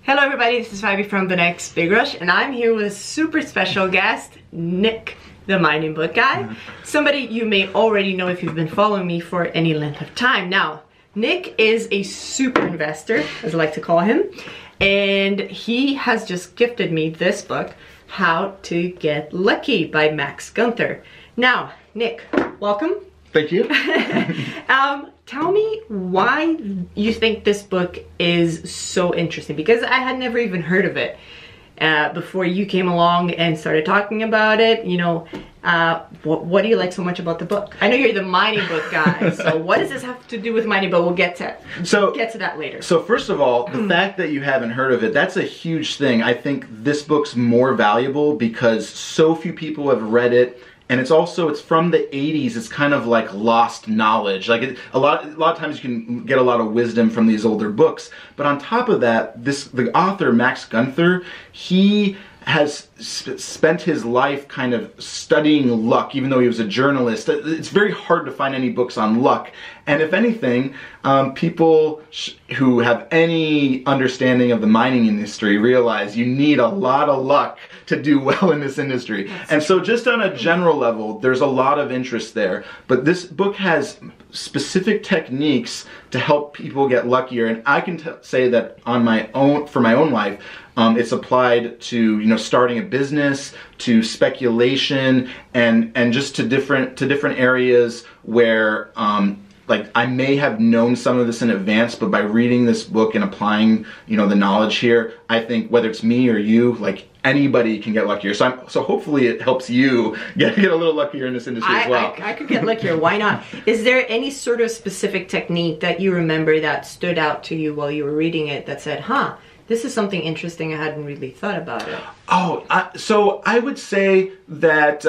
Hello everybody, this is Fabi from The Next Big Rush, and I'm here with a super special guest, Nick, the mining book guy. Somebody you may already know if you've been following me for any length of time. Now, Nick is a super investor, as I like to call him, and he has just gifted me this book, How to Get Lucky by Max Gunther. Now, Nick, welcome. Thank you. Tell me why you think this book is so interesting, because I had never even heard of it before you came along and started talking about it. You know, what do you like so much about the book? I know you're the mining book guy, so what does this have to do with mining? But we'll get to that later. So first of all, the fact that you haven't heard of it, that's a huge thing. I think this book's more valuable because so few people have read it. And it's from the 80s. It's kind of like lost knowledge. Like a lot of times you can get a lot of wisdom from these older books. But on top of that, the author, Max Gunther, he has spent his life kind of studying luck, even though he was a journalist. It's very hard to find any books on luck. And if anything, people who have any understanding of the mining industry realize you need a lot of luck to do well in this industry. And so just on a general level, there's a lot of interest there. But this book has specific techniques to help people get luckier. And I can say that for my own life, it's applied to starting a business, to speculation, and just to different areas where like I may have known some of this in advance, but by reading this book and applying the knowledge here, I think whether it's me or you, like anybody can get luckier. So hopefully it helps you get a little luckier in this industry as well. I could get luckier. Why not? Is there any sort of specific technique that you remember that stood out to you while you were reading it that said, huh, this is something interesting, I hadn't really thought about it? So I would say that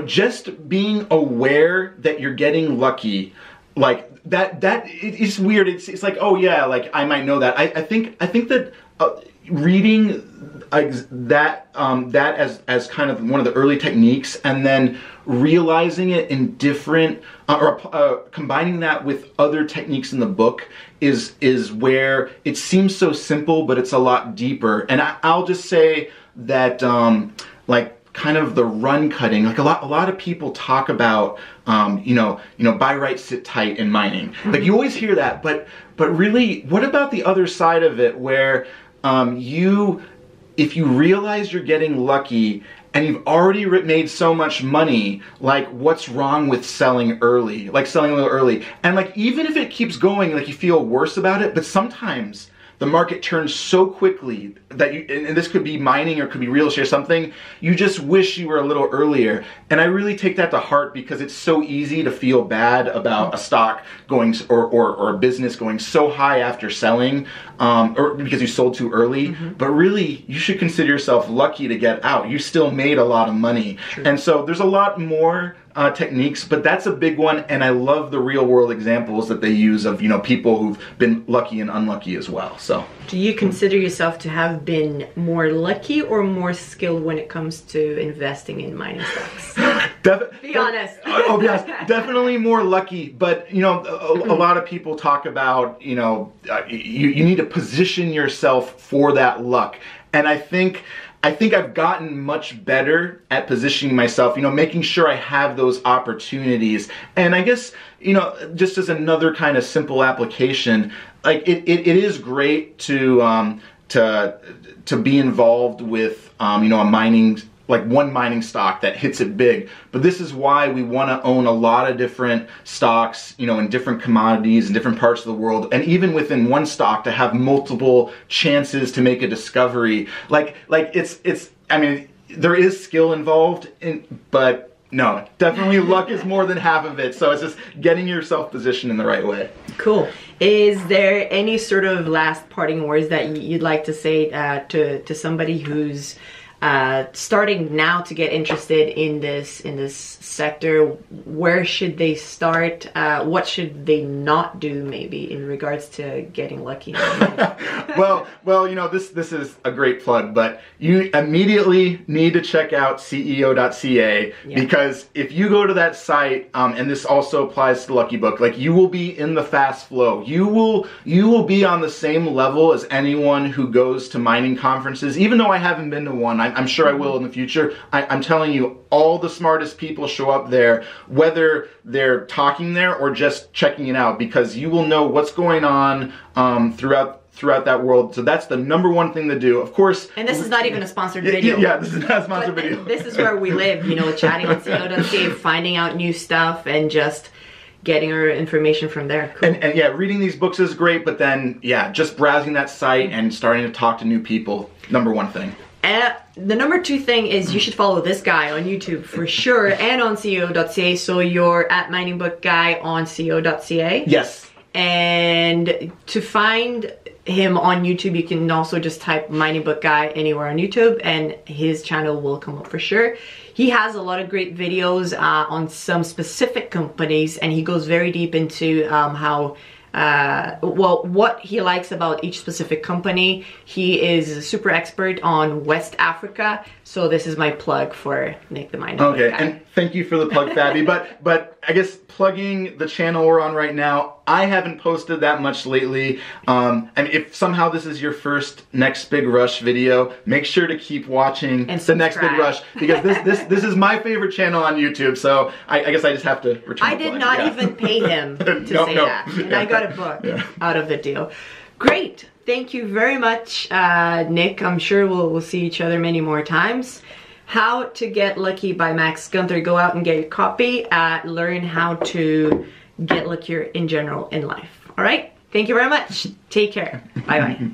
just being aware that you're getting lucky, like it's weird. It's like, oh yeah, like I might know that. I think that reading that as kind of one of the early techniques, and then realizing it in different combining that with other techniques in the book is where it seems so simple, but it's a lot deeper. And I'll just say that like kind of the run cutting, like a lot of people talk about buy right, sit tight in mining. Like you always hear that, but really, what about the other side of it where if you realize you're getting lucky and you've already made so much money, like what's wrong with selling early? Like selling a little early. And like even if it keeps going, like you feel worse about it, but sometimes the market turns so quickly that and this could be mining or it could be real estate or something, you just wish you were a little earlier. And I really take that to heart because it's so easy to feel bad about a stock going or a business going so high after selling or because you sold too early. But really, you should consider yourself lucky to get out. You still made a lot of money. True. And so there's a lot more techniques, but that's a big one, and I love the real world examples that they use of people who've been lucky and unlucky as well. So do you consider yourself to have been more lucky or more skilled when it comes to investing in mining stocks? Be honest. I'll be honest. Definitely more lucky, but a lot of people talk about you need to position yourself for that luck, and I think I've gotten much better at positioning myself, making sure I have those opportunities. And I guess, just as another kind of simple application, like it is great to be involved with, a mining, like one mining stock that hits it big. But this is why we want to own a lot of different stocks, in different commodities in different parts of the world, and even within one stock to have multiple chances to make a discovery. Like it's I mean, there is skill involved but no, definitely luck is more than half of it. So it's just getting yourself positioned in the right way. Cool. Is there any sort of last parting words that you'd like to say to somebody who's starting now to get interested in this sector, where should they start? What should they not do maybe in regards to getting lucky? well, you know, this is a great plug, but you immediately need to check out CEO.CA, because if you go to that site, and this also applies to Lucky Book, like, you will be in the fast flow. You will be on the same level as anyone who goes to mining conferences. Even though I haven't been to one, I'm sure I will in the future. I'm telling you, all the smartest people show up there, whether they're talking there or just checking it out, because you will know what's going on throughout that world. So that's the number one thing to do. Of course. And this is not even a sponsored video. Yeah, this is not a sponsored video. This is where we live, you know, chatting on CEO.CA, finding out new stuff, and just getting our information from there. Cool. And yeah, reading these books is great, but then, yeah, just browsing that site and starting to talk to new people, number one thing. And the number two thing is you should follow this guy on YouTube for sure, and on CEO.CA. So you're at Mining Book Guy on CEO.CA. Yes. And to find him on YouTube, you can also just type Mining Book Guy anywhere on YouTube, and his channel will come up for sure. He has a lot of great videos on some specific companies, and he goes very deep into how what he likes about each specific company. He is a super expert on West Africa, so this is my plug for Nick the Mining Book Guy. And thank you for the plug, Fabi. but I guess plugging the channel we're on right now, I haven't posted that much lately. And if somehow this is your first Next Big Rush video, make sure to keep watching and the Next Big Rush, because this is my favorite channel on YouTube. So I guess I just have to return. I did not even pay him to say that, and I got a book out of the deal. Great, thank you very much, Nick. I'm sure we'll see each other many more times. How to Get Lucky by Max Gunther. Go out and get your copy. Learn how to get luckier in general in life. All right, thank you very much. Take care. Bye bye.